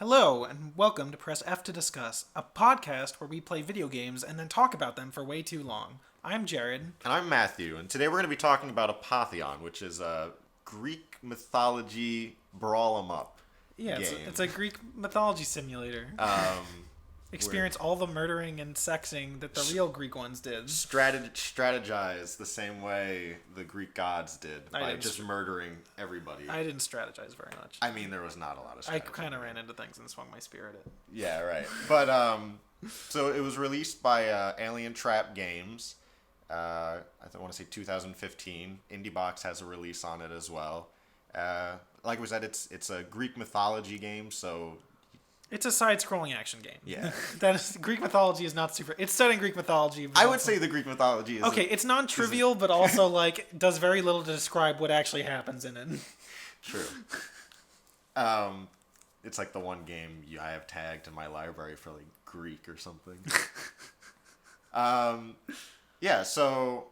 Hello, and welcome to Press F to Discuss, a podcast where we play video games and then talk about them for way too long. I'm Jared. And I'm Matthew, and today we're going to be talking about Apotheon, which is a Greek mythology brawl 'em up Yeah, game. it's a Greek mythology simulator. Experience all the murdering and sexing that the real Greek ones did. Strategize the same way the Greek gods did I by didn't just murdering everybody. I didn't strategize very much. I mean, there was not a lot of I strategy. kind of ran into things and swung my spear at it. Yeah, right. But so it was released by Alien Trap Games. I want to say 2015. IndieBox has a release on it as well. Like we said, it's a Greek mythology game, so It's a side-scrolling action game. yeah. That is, Greek mythology is not super. It's set in Greek mythology. But I would also- say the Greek mythology is Okay, it's non-trivial, but also like does very little to describe what actually happens in it. true. It's like the one game I have tagged in my library for like Greek or something. Yeah, so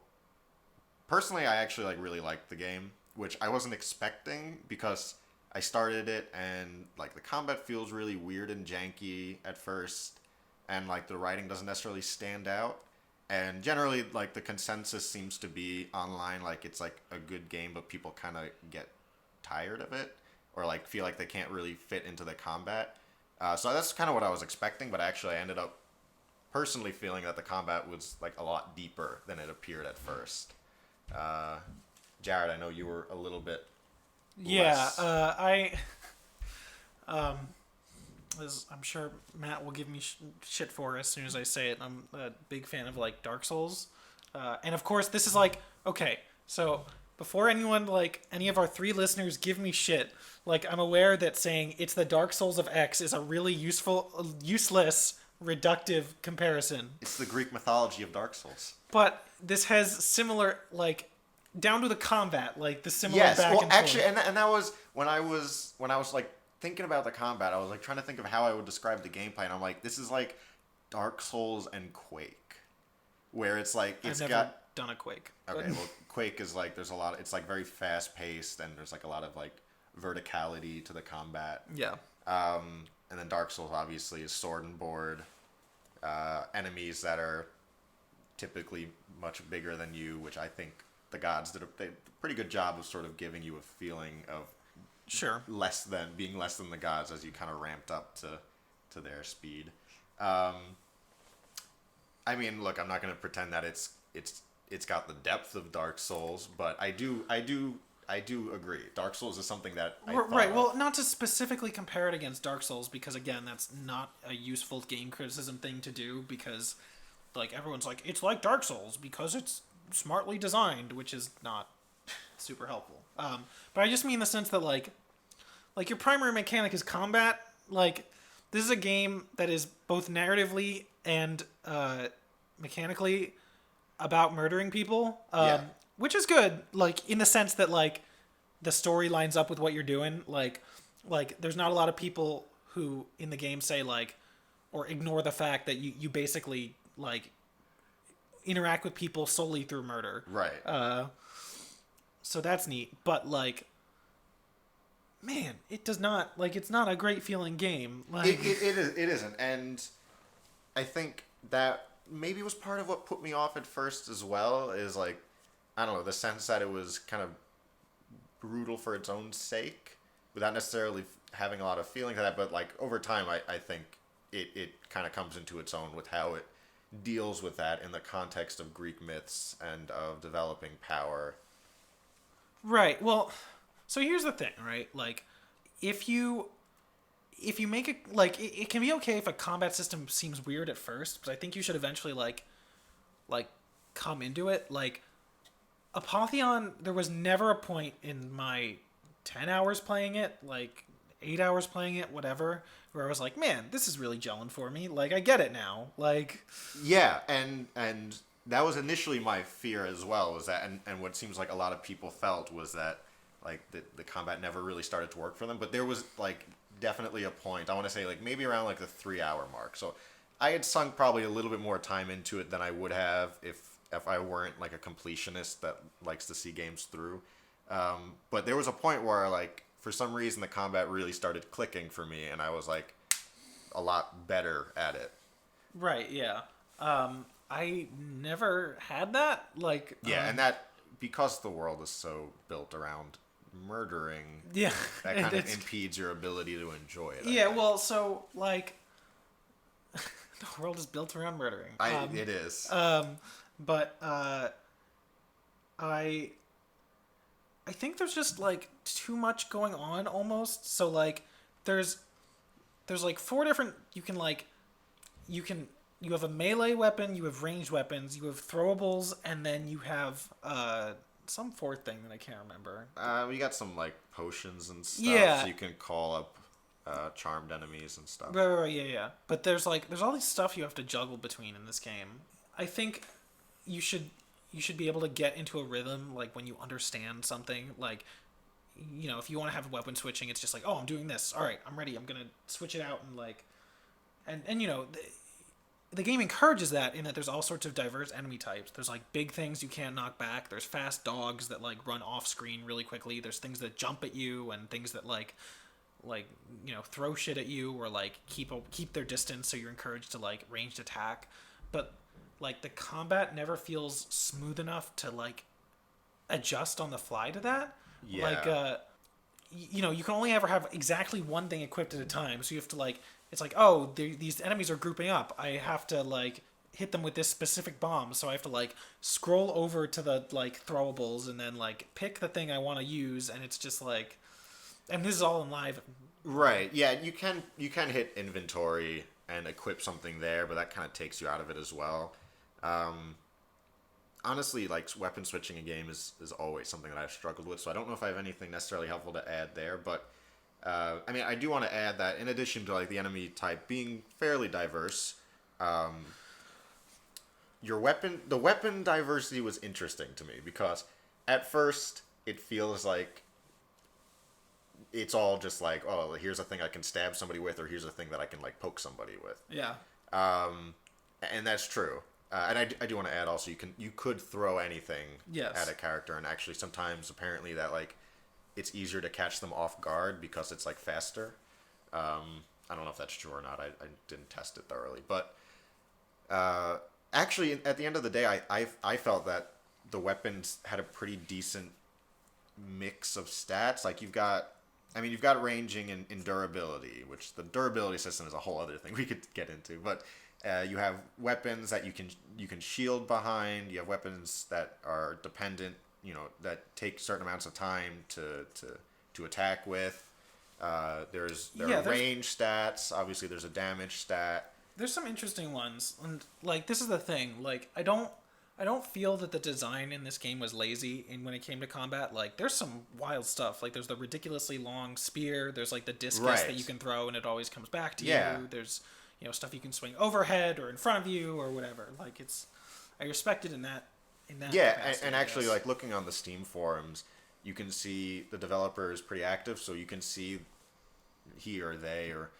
personally I actually like really liked the game, which I wasn't expecting because I started it and like the combat feels really weird and janky at first, and like the writing doesn't necessarily stand out. And generally like the consensus seems to be online like it's like a good game, but people kind of get tired of it or like feel like they can't really fit into the combat. So that's kind of what I was expecting, but actually I ended up personally feeling that the combat was like a lot deeper than it appeared at first. Jared, I know you were a little bit less. As I'm sure Matt will give me shit for as soon as I say it. I'm a big fan of like Dark Souls, and of course this is like okay. So before anyone like any of our three listeners give me shit, like I'm aware that saying it's the Dark Souls of X is a really useless, reductive comparison. It's the Greek mythology of Dark Souls. But this has similar like down to the combat, like the similar Yes, back well, and actually, forth. and that was when I was like thinking about the combat. I was like trying to think of how I would describe the gameplay, and I'm like, this is like Dark Souls and Quake, where it's like I've it's never got done a Quake. okay. Well, Quake is like there's a lot. It's like very fast paced, and there's like a lot of like verticality to the combat. Yeah. And then Dark Souls obviously is sword and board, enemies that are typically much bigger than you, which I think the gods did a pretty good job of sort of giving you a feeling of Sure. being less than the gods as you kind of ramped up to their speed. I mean, look, I'm not going to pretend that it's got the depth of Dark Souls, but I do agree. Dark Souls is something that I thought Right. of. Well, not to specifically compare it against Dark Souls because again, that's not a useful game criticism thing to do because like everyone's like it's like Dark Souls because it's smartly designed, which is not super helpful. But I just mean the sense that like your primary mechanic is combat. Like this is a game that is both narratively and mechanically about murdering people, which is good. Like in the sense that like the story lines up with what you're doing. Like there's not a lot of people who in the game say like or ignore the fact that you basically like interact with people solely through murder. Right. So that's neat, but like, man, it does not like it's not a great feeling game. Like It isn't, and I think that maybe was part of what put me off at first as well. Is like, I don't know, the sense that it was kind of brutal for its own sake, without necessarily having a lot of feeling to that. But like over time, I think it kind of comes into its own with how it deals with that in the context of Greek myths and of developing power. right. Well, so here's the thing, right? Like, if you make it like it can be okay if a combat system seems weird at first, but I think you should eventually like come into it. Like Apotheon, there was never a point in my 10 hours playing it, like 8 hours playing it, whatever, where I was like, man, this is really gelling for me. Like I get it now. Like Yeah, and that was initially my fear as well, was that and what seems like a lot of people felt was that like the combat never really started to work for them. But there was like definitely a point, I want to say like maybe around like the 3 hour mark. So I had sunk probably a little bit more time into it than I would have if I weren't like a completionist that likes to see games through. But there was a point where like for some reason the combat really started clicking for me, and I was like, a lot better at it. Right. Yeah. I never had that. Like. Yeah, and that because the world is so built around murdering, Yeah. that kind of impedes your ability to enjoy it. Yeah. Well, so like, the world is built around murdering. It is. But I think there's just like too much going on almost. So like there's like four different you have a melee weapon, you have ranged weapons, you have throwables, and then you have some fourth thing that I can't remember. We got some like potions and stuff, Yeah. so you can call up charmed enemies and stuff. Right, yeah. But there's all this stuff you have to juggle between in this game. I think you should be able to get into a rhythm like when you understand something. Like, you know, if you want to have weapon switching, it's just like, oh, I'm doing this. All right, I'm ready. I'm gonna switch it out and like, and you know, the game encourages that in that there's all sorts of diverse enemy types. There's like big things you can't knock back. There's fast dogs that like run off screen really quickly. There's things that jump at you and things that like you know, throw shit at you or like keep their distance, so you're encouraged to like ranged attack. But like the combat never feels smooth enough to like adjust on the fly to that. Yeah. Like you know, you can only ever have exactly one thing equipped at a time, so you have to like, it's like, oh, these enemies are grouping up, I have to like hit them with this specific bomb, so I have to like scroll over to the like throwables and then like pick the thing I want to use, and it's just like, and this is all in live. Right. Yeah, you can hit inventory and equip something there, but that kind of takes you out of it as well. Honestly, like weapon switching in game is always something that I've struggled with, so I don't know if I have anything necessarily helpful to add there, but I mean, I do want to add that in addition to like the enemy type being fairly diverse, the weapon diversity was interesting to me because at first it feels like it's all just like, oh, here's a thing I can stab somebody with, or here's a thing that I can like poke somebody with. Yeah. And that's true. And I do want to add also, you could throw anything Yes. at a character, and actually sometimes apparently that like it's easier to catch them off guard because it's like faster. I don't know if that's true or not. I didn't test it thoroughly, but actually at the end of the day, I felt that the weapons had a pretty decent mix of stats. Like you've got ranging and durability, which the durability system is a whole other thing we could get into, but. You have weapons that you can shield behind. You have weapons that are dependent, you know, that take certain amounts of time to attack with. There are range stats. Obviously, there's a damage stat. There's some interesting ones, and like this is the thing. Like I don't feel that the design in this game was lazy. And when it came to combat, like there's some wild stuff. Like there's the ridiculously long spear. There's like the discus that you can throw and it always comes back to you. There's, you know, stuff you can swing overhead or in front of you or whatever. Like I respect it in that. Yeah, and actually, like looking on the Steam forums, you can see the developer is pretty active, so you can see he or they or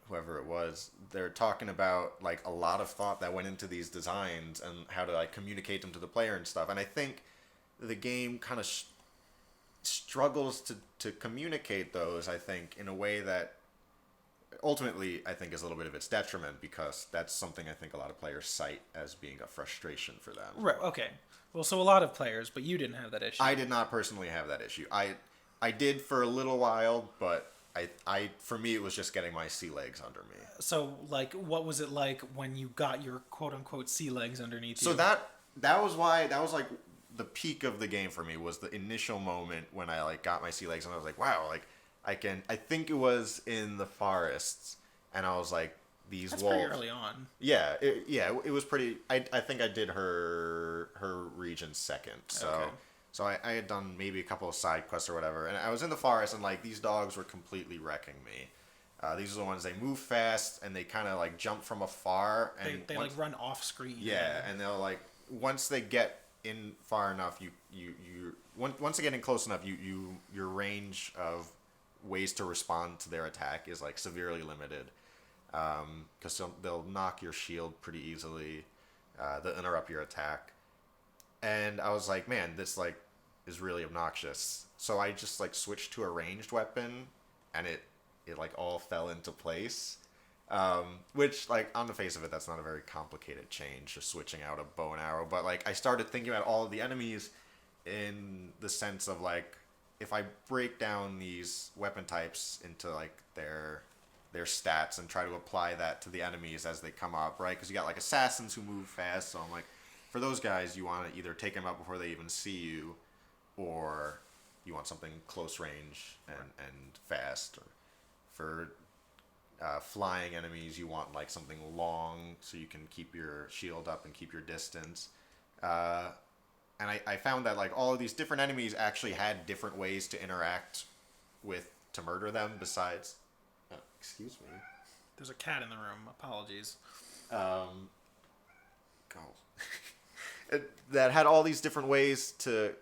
whoever it was, they're talking about like a lot of thought that went into these designs and how to like communicate them to the player and stuff. And I think the game kind of struggles to communicate those, I think, in a way that ultimately I think is a little bit of its detriment, because that's something I think a lot of players cite as being a frustration for them. Right, okay. Well, so a lot of players, but you didn't have that issue. I did not personally have that issue. I did for a little while, but I for me it was just getting my sea legs under me. So like what was it like when you got your quote unquote sea legs underneath you? So that was like the peak of the game for me, was the initial moment when I like got my sea legs and I was like, wow, like I think it was in the forests, and I was like, these That's wolves. Pretty early on. Yeah, it was pretty. I think I did her region second. So Okay. So I had done maybe a couple of side quests or whatever, and I was in the forest, and like these dogs were completely wrecking me. These are the ones, they move fast and they kind of like jump from afar, and They like run off screen. Yeah, and they'll like once they get in far enough, once they get in close enough, your range of ways to respond to their attack is like severely limited, because they'll knock your shield pretty easily, they'll interrupt your attack, and I was like, man, this like is really obnoxious. So I just like switched to a ranged weapon, and it like all fell into place. Which, like, on the face of it, that's not a very complicated change, just switching out a bow and arrow. But, like, I started thinking about all of the enemies in the sense of, like, if I break down these weapon types into, like, their stats and try to apply that to the enemies as they come up, right? Because you got, like, assassins who move fast, so I'm like, for those guys, you want to either take them out before they even see you, or you want something close range and fast. Or for flying enemies, you want like something long so you can keep your shield up and keep your distance. And I found that like all of these different enemies actually had different ways to interact to murder them besides... excuse me. There's a cat in the room. Apologies. Go. That had all these different ways to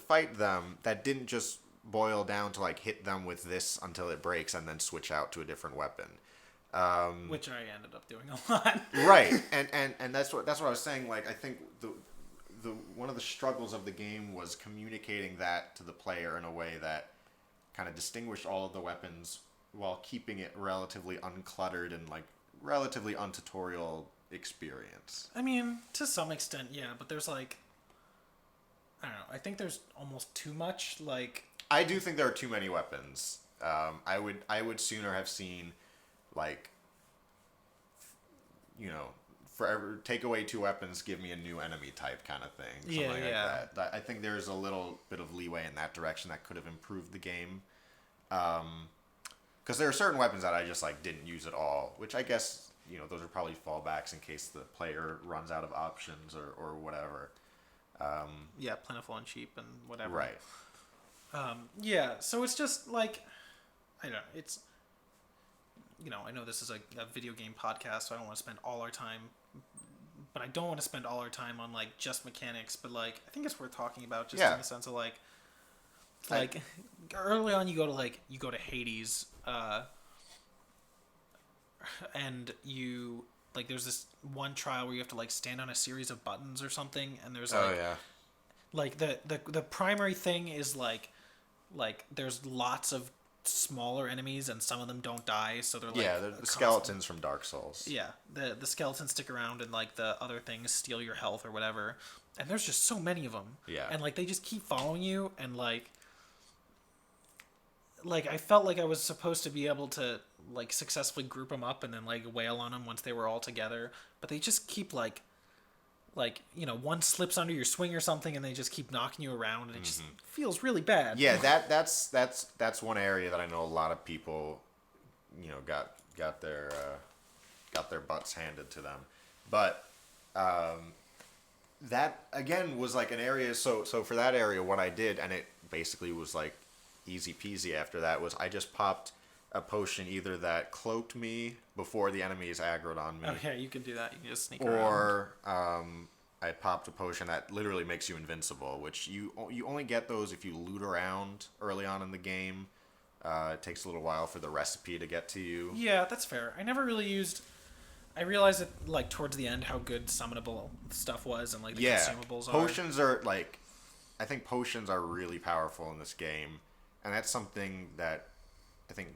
fight them that didn't just boil down to like hit them with this until it breaks and then switch out to a different weapon. Which I ended up doing a lot. Right. And that's what I was saying. Like, I think the one of the struggles of the game was communicating that to the player in a way that kind of distinguished all of the weapons while keeping it relatively uncluttered and like relatively untutorial experience. I mean, to some extent, yeah, but there's like, I don't know, I think there's almost too much, like... I do think there are too many weapons. I would sooner have seen, like, you know, forever take away 2 weapons, give me a new enemy type kind of thing. Something like that. I think there's a little bit of leeway in that direction that could have improved the game. Because there are certain weapons that I just like didn't use at all, which I guess, you know, those are probably fallbacks in case the player runs out of options or whatever. Yeah, plentiful and cheap and whatever. Right. Yeah, so it's just like, I don't know, it's, you know, I know this is a video game podcast, so I don't want to spend all our time, but I don't want to spend all our time on like just mechanics, but like, I think it's worth talking about just in the sense of like early on you go to Hades, and you, like, there's this one trial where you have to like stand on a series of buttons or something, and there's like, like the primary thing is like there's lots of smaller enemies and some of them don't die, so they're like the skeletons from Dark Souls. Yeah, the skeletons stick around and like the other things steal your health or whatever, and there's just so many of them. Yeah, and like they just keep following you, and like I felt like I was supposed to be able to like successfully group them up and then like wail on them once they were all together, but they just keep like, you know, one slips under your swing or something and they just keep knocking you around, and it just feels really bad. Yeah, that's one area that I know a lot of people, you know, got their butts handed to them. But that again was like an area, so for that area what I did, and it basically was like easy peasy after that, was I just popped a potion either that cloaked me before the enemies aggroed on me. Oh yeah, you can do that. You can just sneak around. Or I popped a potion that literally makes you invincible, which you only get those if you loot around early on in the game. It takes a little while for the recipe to get to you. Yeah, that's fair. I never really used... I realized that, like, towards the end how good summonable stuff was, and, like, the consumables are. Potions are, like... I think potions are really powerful in this game, and that's something that I think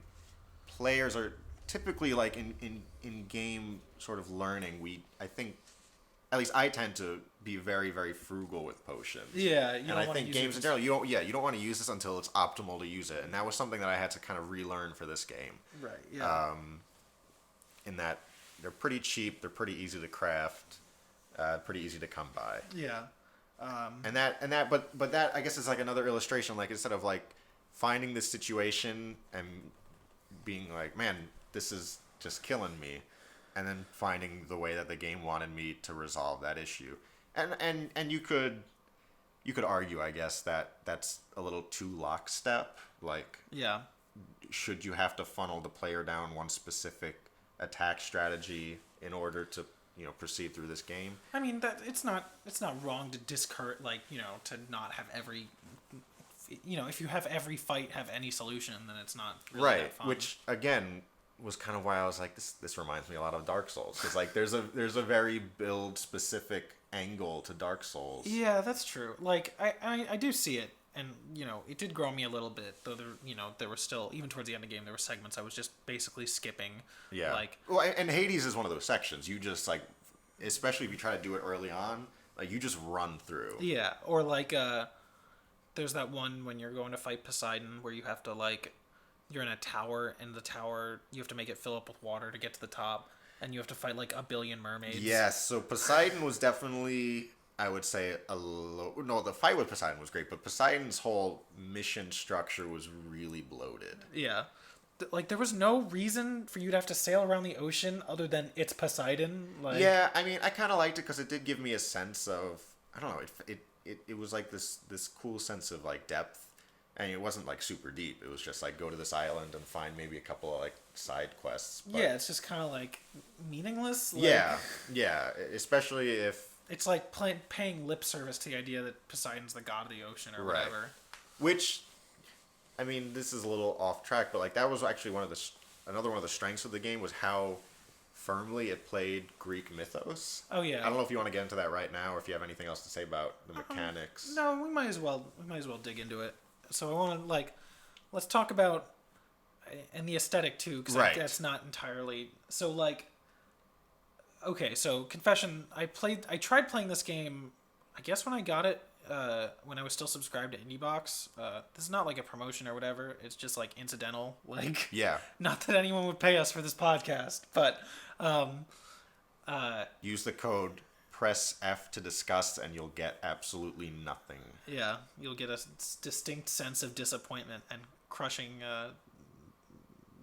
players are typically, like, in game sort of learning. I think, at least I tend to be very, very frugal with potions. Yeah, and I think games in general, you don't want to use this until it's optimal to use it, and that was something that I had to kind of relearn for this game. Right. Yeah. In that they're pretty cheap, they're pretty easy to craft, pretty easy to come by. Yeah. But that I guess is like another illustration. Like, instead of like finding this situation and being like, man, this is just killing me, and then finding the way that the game wanted me to resolve that issue. And you could argue, I guess, that that's a little too lockstep. Like, yeah, should you have to funnel the player down one specific attack strategy in order to, you know, proceed through this game? I mean, that it's not wrong to discard, like, you know, to not have every, you know, if you have every fight have any solution, then it's not really that fun. Which again was kind of why I was like, this reminds me a lot of Dark Souls, because like there's a very build specific angle to Dark Souls. Yeah, that's true. Like I do see it, and it did grow on me a little bit. Though there were still, even towards the end of the game, there were segments I was just basically skipping. Yeah. Like, well, and Hades is one of those sections. You just like, especially if you try to do it early on, like you just run through. Yeah, or like there's that one when you're going to fight Poseidon where you have to like, you're in a tower, and the tower you have to make it fill up with water to get to the top, and you have to fight like a billion mermaids. Yes, so Poseidon was definitely, I would say, no, the fight with Poseidon was great, but Poseidon's whole mission structure was really bloated. Yeah. Like, there was no reason for you to have to sail around the ocean other than it's Poseidon. Like, yeah, I mean, I kind of liked it because it did give me a sense of, I don't know, it was like this cool sense of like depth. And it wasn't like super deep. It was just like go to this island and find maybe a couple of like side quests. But yeah, it's just kind of like meaningless. Like, yeah, especially if it's like paying lip service to the idea that Poseidon's the god of the ocean or right. whatever. Which, I mean, this is a little off track, but like that was actually another one of the strengths of the game was how firmly it played Greek mythos. Oh yeah. I don't know if you want to get into that right now, or if you have anything else to say about the mechanics. No, we might as well dig into it. So I want to let's talk about and the aesthetic too, because right. that's not entirely so like. Okay, so confession, I tried playing this game, I guess when I got it, when I was still subscribed to IndieBox. This is not like a promotion or whatever. It's just like incidental. Like, yeah. Not that anyone would pay us for this podcast, but use the code. Press F to discuss, and you'll get absolutely nothing. Yeah, you'll get a distinct sense of disappointment and crushing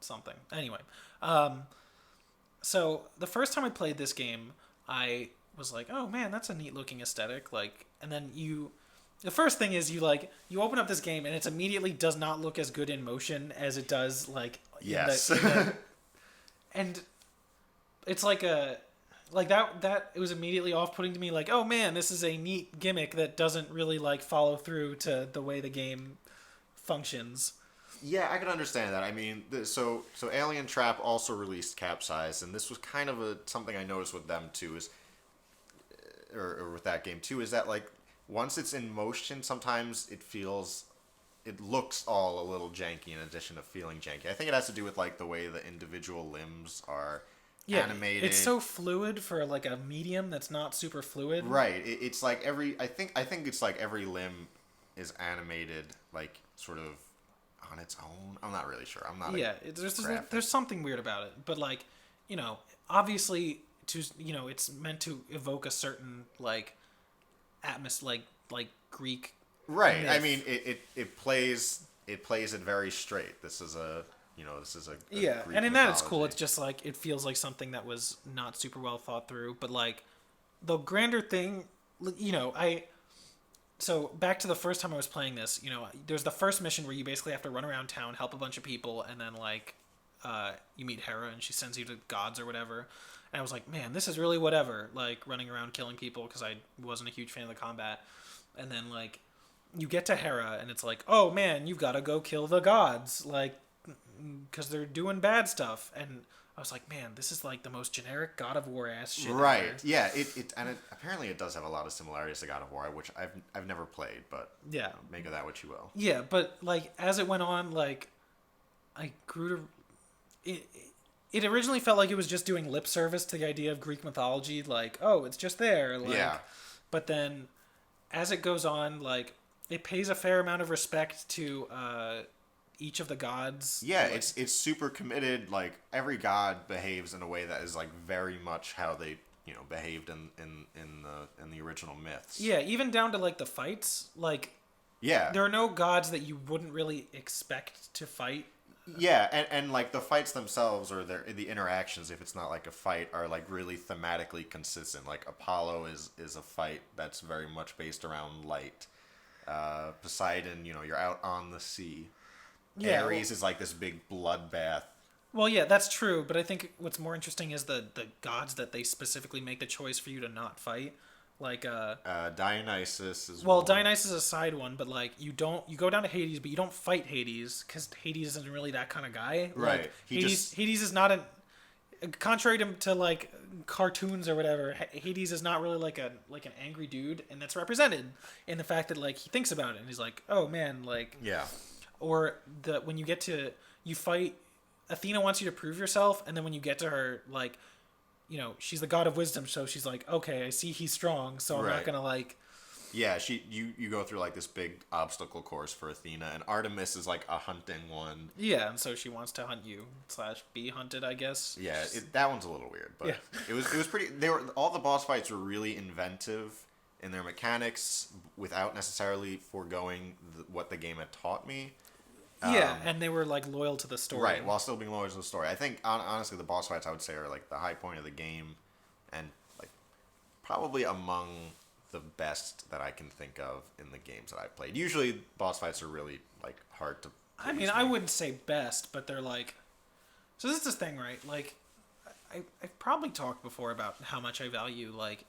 something. Anyway, so the first time I played this game, I was like, "Oh man, that's a neat looking aesthetic." Like, and then the first thing is you open up this game, and it immediately does not look as good in motion as it does like yes, and it's like a. Like that it was immediately off-putting to me, like, oh man, this is a neat gimmick that doesn't really like follow through to the way the game functions. Yeah, I can understand that. I mean, so Alien Trap also released Capsize, and this was kind of something I noticed with them too, or with that game too, is that like once it's in motion, sometimes it looks all a little janky in addition to feeling janky. I think it has to do with like the way the individual limbs are. Yeah, animated. It's so fluid for like a medium that's not super fluid. Right. It's like I think it's like every limb is animated like sort of on its own. I'm not really sure. I'm not. Yeah, there's something weird about it, but like, obviously it's meant to evoke a certain like atmosphere, like Greek. Right. myth. I mean, it plays it very straight. This is a yeah, Greek and in mythology. that it's cool. It's just like it feels like something that was not super well thought through, but like the grander thing, so back to the first time I was playing this, there's the first mission where you basically have to run around town, help a bunch of people, and then like you meet Hera and she sends you to gods or whatever. And I was like, man, this is really whatever, like running around killing people because I wasn't a huge fan of the combat. And then like you get to Hera and it's like, oh man, you've got to go kill the gods, like, because they're doing bad stuff. And I was like, man, this is like the most generic God of War ass shit right ever. Yeah, apparently it does have a lot of similarities to God of War, which I've never played, but yeah, make of that what you will. Yeah, but like as it went on, like I grew to it originally felt like it was just doing lip service to the idea of Greek mythology, like, oh, it's just there, like, yeah. But then as it goes on, like it pays a fair amount of respect to each of the gods. Yeah, like, it's super committed. Like every god behaves in a way that is like very much how they behaved in the original myths. Yeah, even down to like the fights. Like yeah, there are no gods that you wouldn't really expect to fight. Yeah, and like the fights themselves or the interactions, if it's not like a fight, are like really thematically consistent. Like Apollo is a fight that's very much based around light. Poseidon, you're out on the sea. Yeah, Ares is like this big bloodbath. Well, yeah, that's true, but I think what's more interesting is the gods that they specifically make the choice for you to not fight. Like Dionysus is Dionysus is a side one, but like you go down to Hades, but you don't fight Hades because Hades isn't really that kind of guy. Right. Like, Hades is not contrary to like cartoons or whatever, Hades is not really like an angry dude, and that's represented in the fact that like he thinks about it and he's like, oh man, like Yeah. or when you get to you fight, Athena wants you to prove yourself, and then when you get to her, like, you know, she's the god of wisdom, so she's like, okay, I see he's strong, so I'm not Right. gonna like. Yeah, you go through like this big obstacle course for Athena, and Artemis is like a hunting one. Yeah, and so she wants to hunt you / be hunted, I guess. Yeah, that one's a little weird, but Yeah. it was pretty. They were all the boss fights were really inventive in their mechanics without necessarily foregoing what the game had taught me. Yeah, and they were like loyal to the story. Right, while still being loyal to the story. I think honestly, the boss fights I would say are like the high point of the game, and like probably among the best that I can think of in the games that I've played. Usually, boss fights are really like hard to. I mean, I wouldn't say best, but they're like. So this is the thing, right? Like, I've probably talked before about how much I value like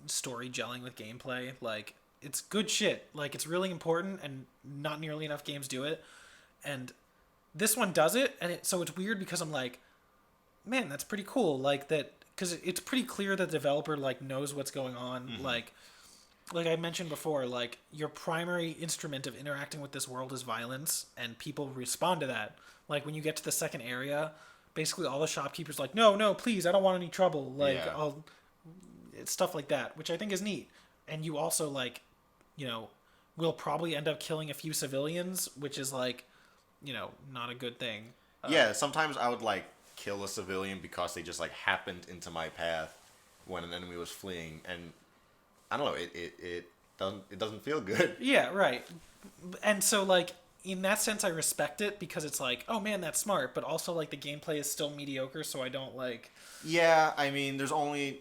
story gelling with gameplay. Like, it's good shit. Like, it's really important, and not nearly enough games do it. And this one does it, and so it's weird because I'm like, man, that's pretty cool. Like that, because it's pretty clear that the developer like knows what's going on. Mm-hmm. Like I mentioned before, like your primary instrument of interacting with this world is violence, and people respond to that. Like when you get to the second area, basically all the shopkeepers like, no, please, I don't want any trouble. Like Yeah. it's stuff like that, which I think is neat. And you also like, you know, will probably end up killing a few civilians, which is like, you know, not a good thing. Yeah, sometimes I would like kill a civilian because they just like happened into my path when an enemy was fleeing, and I don't know, it doesn't feel good. Yeah, right. And so like in that sense I respect it because it's like, oh man, that's smart, but also like the gameplay is still mediocre, so I don't like. Yeah, I mean, there's only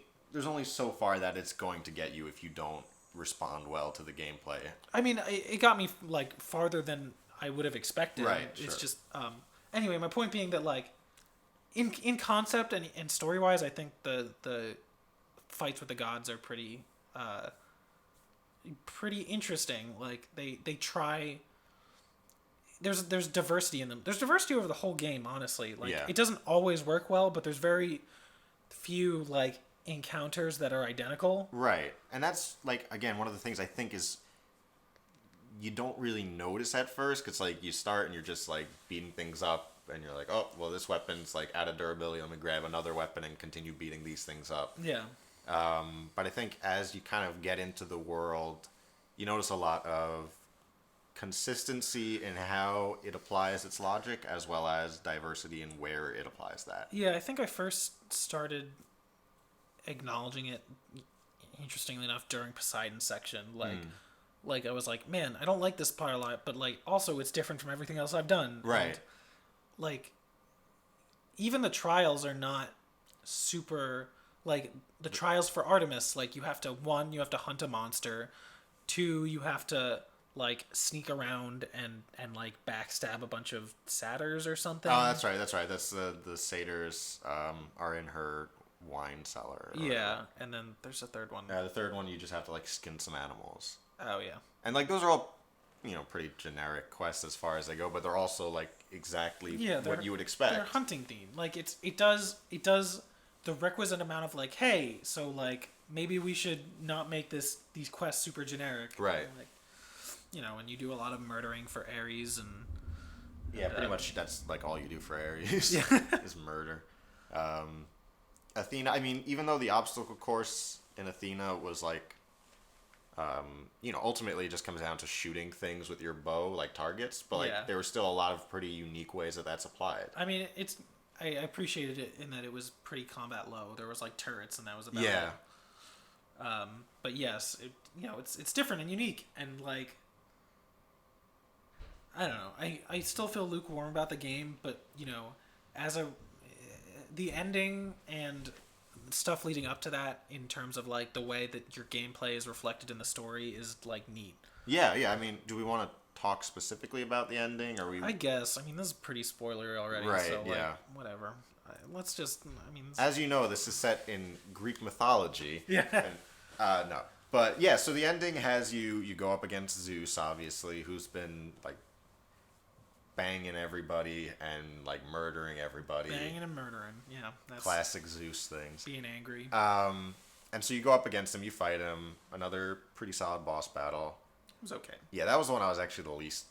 so far that it's going to get you if you don't respond well to the gameplay. I mean, it got me like farther than I would have expected. Right, It's sure. just anyway, my point being that like in concept and story wise, I think the fights with the gods are pretty interesting. Like they try. There's diversity in them. There's diversity over the whole game, honestly. Like Yeah. it doesn't always work well, but there's very few like encounters that are identical. Right. And that's like, again, one of the things I think is you don't really notice at first, because like you start and you're just like beating things up and you're like, oh, well, this weapon's like out of durability, let me grab another weapon and continue beating these things up. Yeah. But I think as you kind of get into the world, you notice a lot of consistency in how it applies its logic, as well as diversity in where it applies that. Yeah, I think I first started acknowledging it, interestingly enough, during Poseidon's section. Like I was like, man, I don't like this part a lot, but like also it's different from everything else I've done. Right. And, like even the trials are not super like the trials for Artemis. Like you have to hunt a monster, 2 you have to like sneak around and like backstab a bunch of satyrs or something. Oh, that's right. That's the satyrs are in her wine cellar. or Yeah, whatever. and then there's a third one. The third one, you just have to like skin some animals, Oh yeah. and like those are all, you know, pretty generic quests as far as they go, but they're also like exactly what you would expect. They're hunting themed. Like it does the requisite amount of like, hey, so like maybe we should not make these quests super generic. Right. Like, you know, and you do a lot of murdering for Ares and Yeah, pretty much that's like all you do for Ares is murder. Athena, I mean, even though the obstacle course in Athena was like, you know, ultimately it just comes down to shooting things with your bow, like targets, but like Yeah. there were still a lot of pretty unique ways that that's applied. I mean, I appreciated it in that it was pretty combat low. There was like turrets and that was about Yeah. it. But yes, you know, it's different and unique, and like I don't know. I still feel lukewarm about the game, but you know, the ending and stuff leading up to that in terms of like the way that your gameplay is reflected in the story is like neat. Yeah. I mean, do we want to talk specifically about the ending? Or we? I guess. I mean, this is pretty spoiler already, Right, so like, yeah. whatever. Let's just. I mean. As you know, this is set in Greek mythology. Yeah. And, no. But yeah, so the ending has you go up against Zeus, obviously, who's been like banging everybody and like murdering everybody. Banging and murdering. Yeah, that's Classic Zeus things. being angry. And so you go up against him, you fight him. Another pretty solid boss battle. It was okay. Yeah, that was the one I was actually the least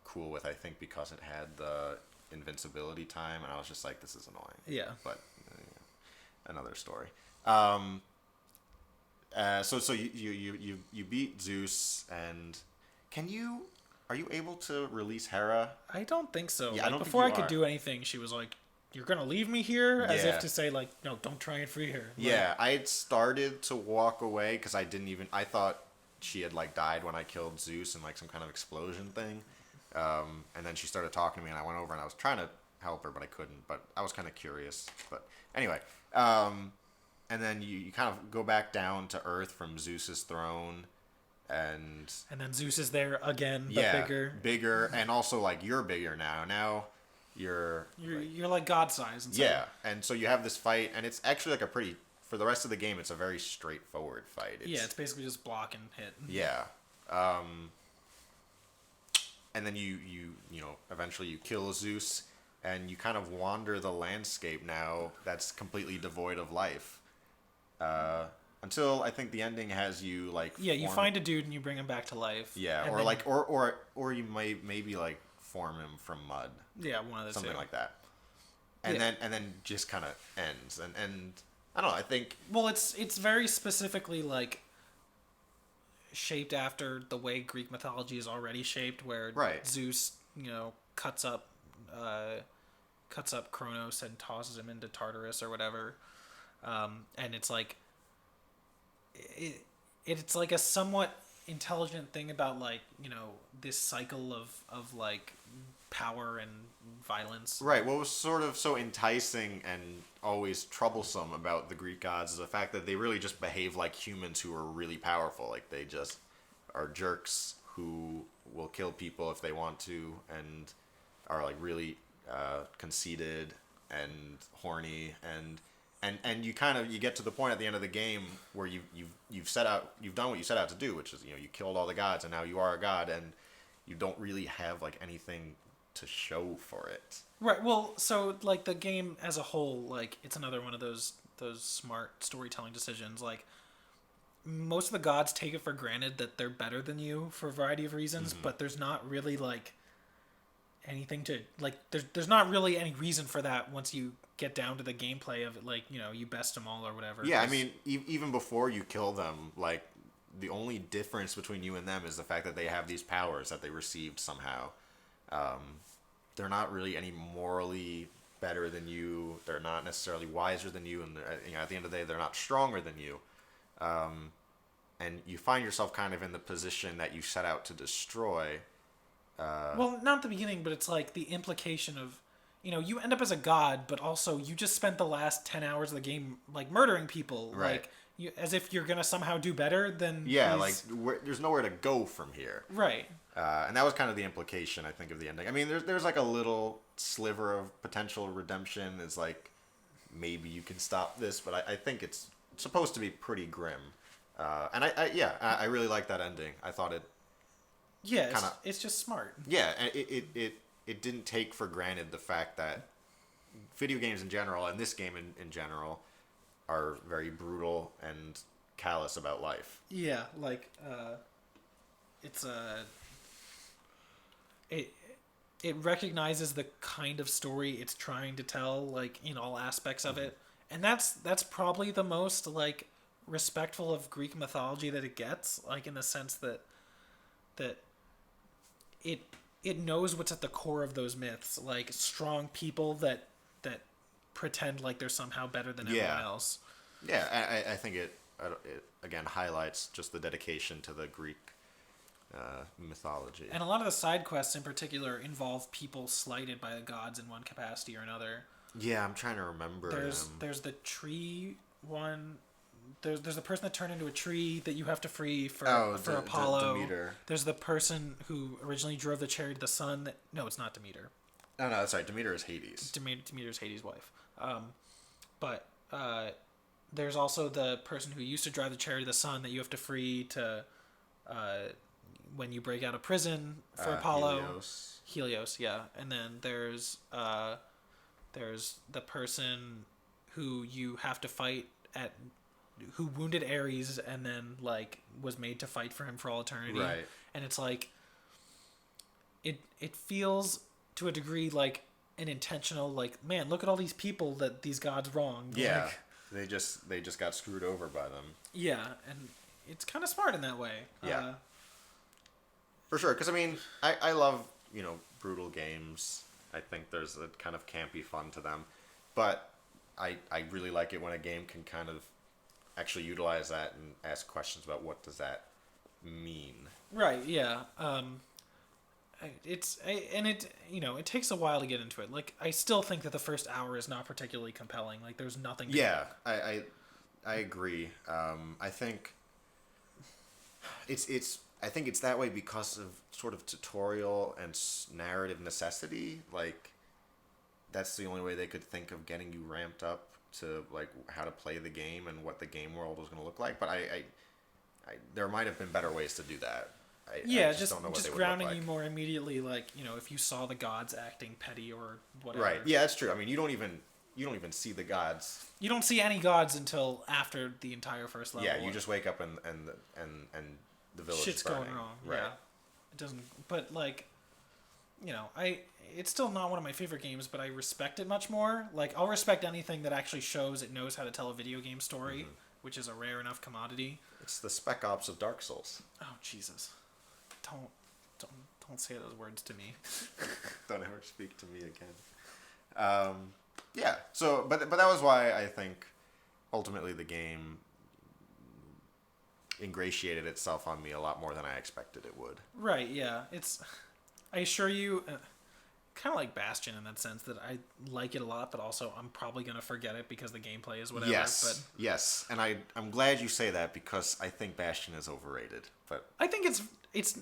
cool with, I think, because it had the invincibility time, and I was just like, this is annoying. Yeah. But another story. So you beat Zeus, and are you able to release Hera? I don't think so. Yeah, like, I don't think before you I could are. do anything, she was like, "You're gonna leave me here," as Yeah. if to say, like, "No, don't try and free her." Like, Yeah, I had started to walk away because I thought she had like died when I killed Zeus in like some kind of explosion thing. And then she started talking to me, and I went over and I was trying to help her, but I couldn't. But I was kind of curious. But anyway, and then you kind of go back down to Earth from Zeus's throne, and then Zeus is there again, but bigger, and also like you're bigger now. Now you're like God size. And yeah, and so you have this fight, and it's actually like for the rest of the game, it's a very straightforward fight. It's basically just block and hit. Yeah. And then you eventually you kill Zeus, and you kind of wander the landscape now that's completely devoid of life. Until I think the ending has you like you find a dude and you bring him back to life. Yeah, and or then, like or you maybe like form him from mud. Yeah, one of those something two. like that. And then just kind of ends and I don't know, I think it's very specifically like shaped after the way Greek mythology is already shaped, where Zeus, cuts up Kronos and tosses him into Tartarus or whatever, and it's like it's like a somewhat intelligent thing about like this cycle of like power and violence. Right. What was sort of so enticing and always troublesome about the Greek gods is the fact that they really just behave like humans who are really powerful. Like they just are jerks who will kill people if they want to, and are like really conceited and horny, and you get to the point at the end of the game where you've done what you set out to do, which is you killed all the gods and now you are a god, and you don't really have like anything to show for it. Right. Well, so like the game as a whole, like it's another one of those smart storytelling decisions. Like most of the gods take it for granted that they're better than you for a variety of reasons, but there's not really like anything to like. There's not really any reason for that once you get down to the gameplay of it. Like you best them all or whatever. Yeah, I mean, even before you kill them, like the only difference between you and them is the fact that they have these powers that they received somehow. They're not really any morally better than you. They're not necessarily wiser than you, and at the end of the day, they're not stronger than you. And you find yourself kind of in the position that you set out to destroy. Well, not at the beginning, but it's like the implication of, you end up as a god, but also you just spent the last 10 hours of the game like murdering people, right? Like as if you're gonna somehow do better than there's nowhere to go from here, right? And that was kind of the implication, I think, of the ending. I mean, there's like a little sliver of potential redemption. Is like maybe you can stop this, but I think it's supposed to be pretty grim. And I really like that ending. I thought it. Yeah, it's just smart. Yeah, and it didn't take for granted the fact that video games in general, and this game in general, are very brutal and callous about life. Yeah, like it recognizes the kind of story it's trying to tell, like in all aspects of it, and that's probably the most like respectful of Greek mythology that it gets, like in the sense that it knows what's at the core of those myths, like strong people that pretend like they're somehow better than everyone else. Yeah, I think it again highlights just the dedication to the Greek mythology. And a lot of the side quests in particular involve people slighted by the gods in one capacity or another. Yeah, I'm trying to remember. There's the tree one. There's the person that turned into a tree that you have to free for Apollo. Demeter. There's the person who originally drove the chariot to the sun. No, it's not Demeter. No, that's right. Demeter is Hades. Demeter's Hades' wife. But there's also the person who used to drive the chariot to the sun that you have to free to when you break out of prison for Apollo. Helios, yeah. And then there's the person who you have to fight at who wounded Ares and then like was made to fight for him for all eternity. Right. And it's like it feels to a degree like an intentional like, man, look at all these people that these gods wronged. Yeah. Like, They just got screwed over by them. yeah, and it's kind of smart in that way. Yeah. For sure, because I mean, I love, you know, brutal games. I think there's a kind of campy fun to them, but I really like it when a game can kind of actually utilize that and ask questions about what does that mean. Right. Yeah. It takes a while to get into it. Like, I still think that the first hour is not particularly compelling. Like, there's nothing. Yeah, I agree. I think I think it's that way because of sort of tutorial and narrative necessity. Like, that's the only way they could think of getting you ramped up to like how to play the game and what the game world was going to look like. But I there might have been better ways to do that. I just don't know what they would grounding look like. you more immediately, like, you know, if you saw the gods acting petty or whatever. Right. Yeah, that's true. I mean, you don't even see the gods. You don't see any gods until after the entire first level. Yeah, you just wake up and the village shit's is burning. going wrong. Right. Yeah. It doesn't. But like, you know, it's still not one of my favorite games, but I respect it much more. Like, I'll respect anything that actually shows it knows how to tell a video game story, which is a rare enough commodity. It's the Spec Ops of Dark Souls. Oh Jesus! Don't say those words to me. Don't ever speak to me again. Yeah. So, but that was why I think ultimately the game ingratiated itself on me a lot more than I expected it would. Right. Yeah. I assure you, kind of like Bastion in that sense that I like it a lot, but also I'm probably gonna forget it because the gameplay is whatever. Yes. Yes. And I'm glad you say that because I think Bastion is overrated. But I think it's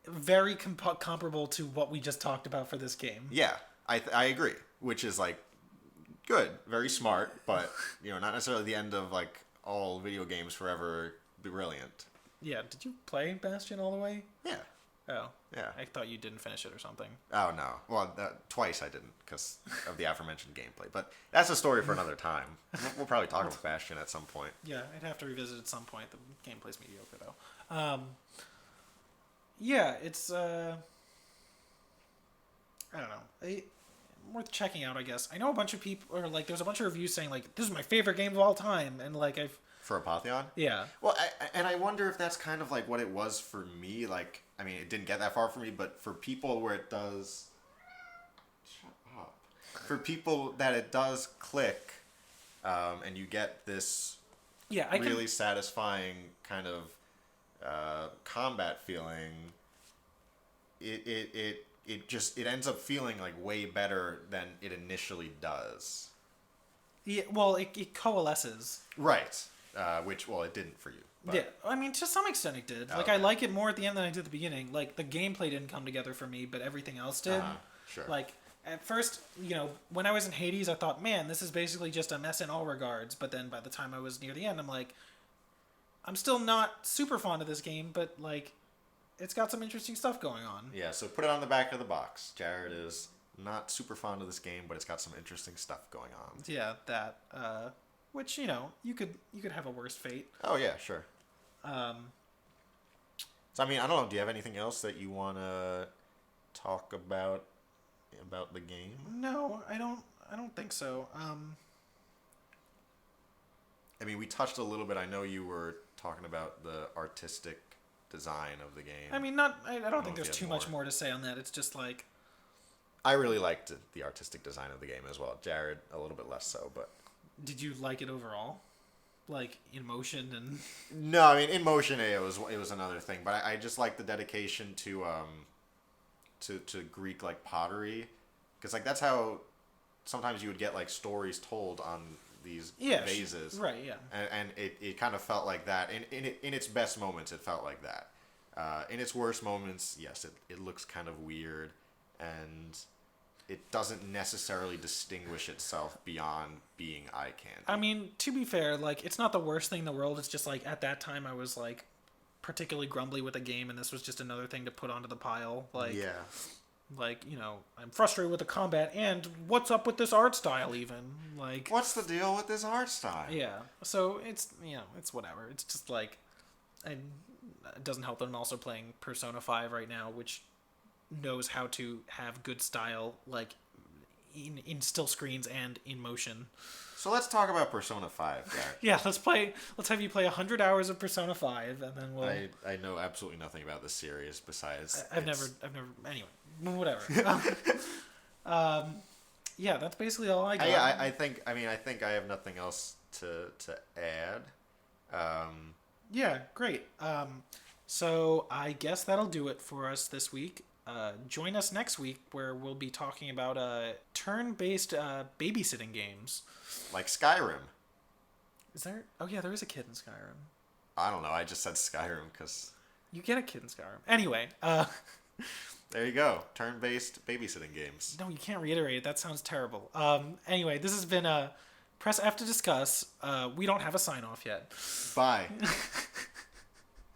very comparable to what we just talked about for this game. yeah, I agree. Which is like good, very smart, but you know, not necessarily the end of like all video games forever. Brilliant. Yeah. Did you play Bastion all the way? Yeah. Oh. Yeah. I thought you didn't finish it or something. Oh no. Well, twice I didn't because of the aforementioned gameplay. But that's a story for another time. We'll probably talk about Bastion at some point. Yeah, I'd have to revisit at some point. The gameplay's mediocre though. Yeah, it's I don't know. Worth checking out, I guess. I know a bunch of people, or like, there's a bunch of reviews saying like, this is my favorite game of all time, and like For Apotheon? Yeah. Well, I wonder if that's kind of like what it was for me. Like, I mean, it didn't get that far for me, but for people where it does... Shut up. For people that it does click, and you get this really satisfying kind of combat feeling, it ends up feeling like way better than it initially does. Yeah, well, it coalesces. Right. Which, well, it didn't for you. But. Yeah, I mean, to some extent it did. Like, okay. I like it more at the end than I did at the beginning. Like, the gameplay didn't come together for me, but everything else did. Sure. Like, at first, you know, when I was in Hades, I thought, man, this is basically just a mess in all regards. But then by the time I was near the end, I'm like, I'm still not super fond of this game, but, like, it's got some interesting stuff going on. Yeah, so put it on the back of the box. Jared is not super fond of this game, but it's got some interesting stuff going on. Yeah, that, which, you know, you could have a worse fate. Oh, yeah, sure. So, I mean, I don't know. Do you have anything else that you want to talk about the game? No, I don't think so. I mean, we touched a little bit. I know you were talking about the artistic design of the game. I mean, I don't think there's too much more to say on that. It's just like... I really liked the artistic design of the game as well. Jared, a little bit less so, but... Did you like it overall? Like, in motion and... No, I mean, in motion, it was another thing. But I just like the dedication to Greek, like, pottery. Because, like, that's how sometimes you would get, like, stories told on these vases. Right, yeah. And it kind of felt like that. In its best moments, it felt like that. In its worst moments, yes, it looks kind of weird. And... it doesn't necessarily distinguish itself beyond being eye candy. I mean, to be fair, like, it's not the worst thing in the world. It's just, like, at that time I was, like, particularly grumbly with the game, and this was just another thing to put onto the pile. Like, yeah. Like, I'm frustrated with the combat, and what's up with this art style even? Like, What's the deal with this art style? yeah. So it's, it's whatever. It's just like, and it doesn't help that I'm also playing Persona 5 right now, which knows how to have good style, like, in still screens and in motion. So let's talk about Persona 5, Garrett. Yeah, let's have you play 100 hours of Persona 5, and then we'll... I know absolutely nothing about this series besides... I've never... Anyway, whatever. Yeah, that's basically all I got. I think I have nothing else to add. Yeah, great. So I guess that'll do it for us this week. Join us next week where we'll be talking about turn-based babysitting games. Like Skyrim. Is there... Oh, yeah, there is a kid in Skyrim. I don't know. I just said Skyrim because... You get a kid in Skyrim. Anyway, There you go. Turn-based babysitting games. No, you can't reiterate it. That sounds terrible. Anyway, this has been Press F to discuss. We don't have a sign-off yet. Bye.